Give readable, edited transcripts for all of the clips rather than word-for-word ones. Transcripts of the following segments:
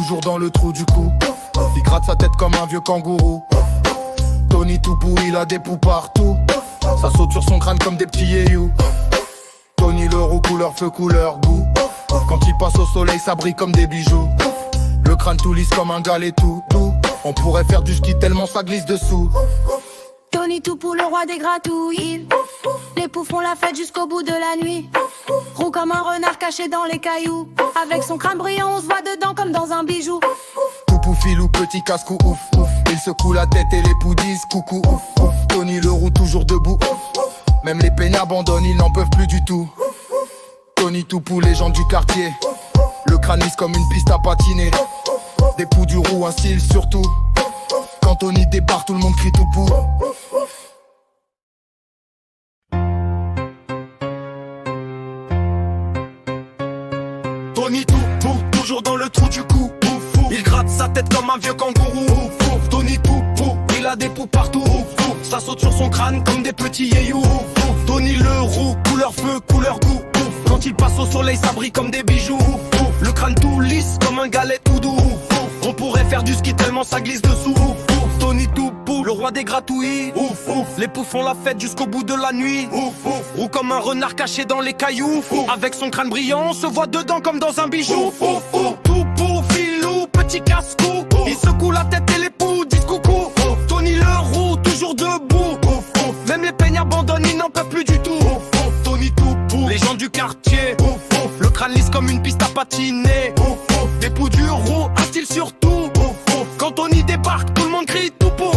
toujours dans le trou du cou. Il gratte sa tête comme un vieux kangourou. Tony Toupou, il a des poux partout. Ça saute sur son crâne comme des petits yéyous. Tony le roux, couleur feu, couleur goût. Quand il passe au soleil, ça brille comme des bijoux. Le crâne tout lisse comme un galet tout doux. On pourrait faire du ski tellement ça glisse dessous. Tony Toupou, le roi des gratouilles. Les poux font la fête jusqu'au bout de la nuit. Roux comme un renard caché dans les cailloux. Avec son crâne brillant, on se voit dedans comme dans un bijou. Toupou filou, petit casse-cou, ouf, ouf. Il secoue la tête et les poux disent coucou, ouf, ouf. Tony le roux toujours debout, ouf. Même les peignes abandonnent, ils n'en peuvent plus du tout. Tony Toupou, légende du quartier. Le crâne lisse comme une piste à patiner. Des poux du roux, un style surtout. Quand Tony débarque, tout le monde crie Toupou. Tony Toupou, toujours dans le trou du cou. Il gratte sa tête comme un vieux kangourou. Tony Toupou, il a des poux partout. Ça saute sur son crâne comme des petits yéyous. Tony le roux, couleur feu, couleur goût. Quand il passe au soleil, ça brille comme des bijoux. Le crâne tout lisse comme un galet tout doux. On pourrait faire du ski tellement ça glisse dessous. Tony Toupou, le roi des gratouilles. Les poux font la fête jusqu'au bout de la nuit. Roux comme un renard caché dans les cailloux. Avec son crâne brillant, on se voit dedans comme dans un bijou. Toupou, filou, petit casse-cou. Il secoue la tête et les poux disent coucou. Tony le roux, toujours debout. Même les peignes abandonnent, ils n'en peuvent plus du tout. Tony Toupou, légende du quartier. Le crâne lisse comme une piste à patiner. Des poux du roux, un style surtout. Quand Tony débarque, tout le monde crie Toupou.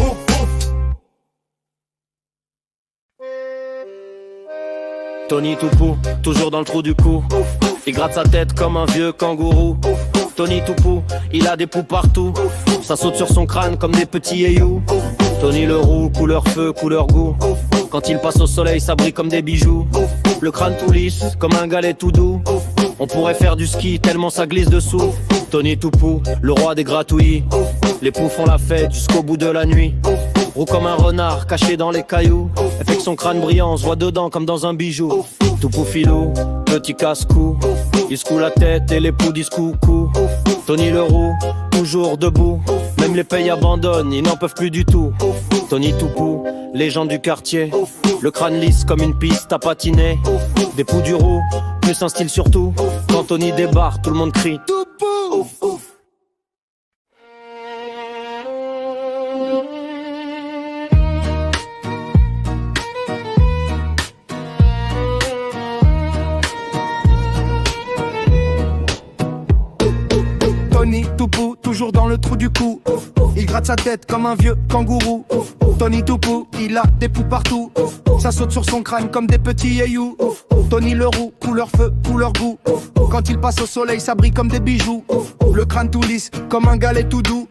Tony Toupou, toujours dans le trou du cou. Il gratte sa tête comme un vieux kangourou. Tony Toupou, il a des poux partout. Ça saute sur son crâne comme des petits yéyous. Tony le roux, couleur feu, couleur goût. Quand il passe au soleil, ça brille comme des bijoux. Le crâne tout lisse, comme un galet tout doux. On pourrait faire du ski tellement ça glisse dessous. Tony Toupou, le roi des gratouilles. Les poux font la fête jusqu'au bout de la nuit. Roux comme un renard caché dans les cailloux. Avec son crâne brillant, on se voit dedans comme dans un bijou. Toupou filou, petit casse-cou. Il secoue la tête et les poux disent coucou. Tony le roux, toujours debout. Même les pays abandonnent, ils n'en peuvent plus du tout. Tony Toupou, légende du quartier. Le crâne lisse comme une piste à patiner. Des poux du roux, plus un style surtout. Quand Tony débarque, tout le monde crie Toupou. Tony Toupou, toujours dans le trou du cou. Il gratte sa tête comme un vieux kangourou. Tony Toupou, il a des poux partout. Ça saute sur son crâne comme des petits yéyous. Tony le roux, couleur feu, couleur goût. Quand il passe au soleil, ça brille comme des bijoux. Le crâne tout lisse, comme un galet tout doux.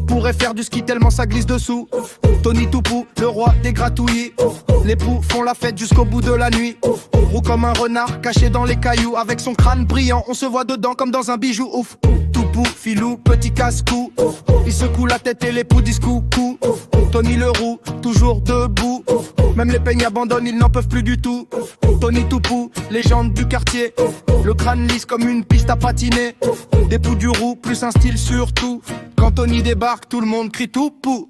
Pourrait faire du ski tellement ça glisse dessous. Tony Toupou, le roi des gratouillis. Les poux font la fête jusqu'au bout de la nuit. Roux comme un renard, caché dans les cailloux. Avec son crâne brillant, on se voit dedans comme dans un bijou. Ouf. Toupou, filou, petit casse-cou. Il secoue la tête et les poux disent coucou. Tony le roux, toujours debout. Même les peignes abandonnent, ils n'en peuvent plus du tout. Tony Toupou, légende du quartier. Le crâne lisse comme une piste à patiner. Des poux du roux, plus un style surtout. Quand Tony débarque, tout le monde crie Toupou.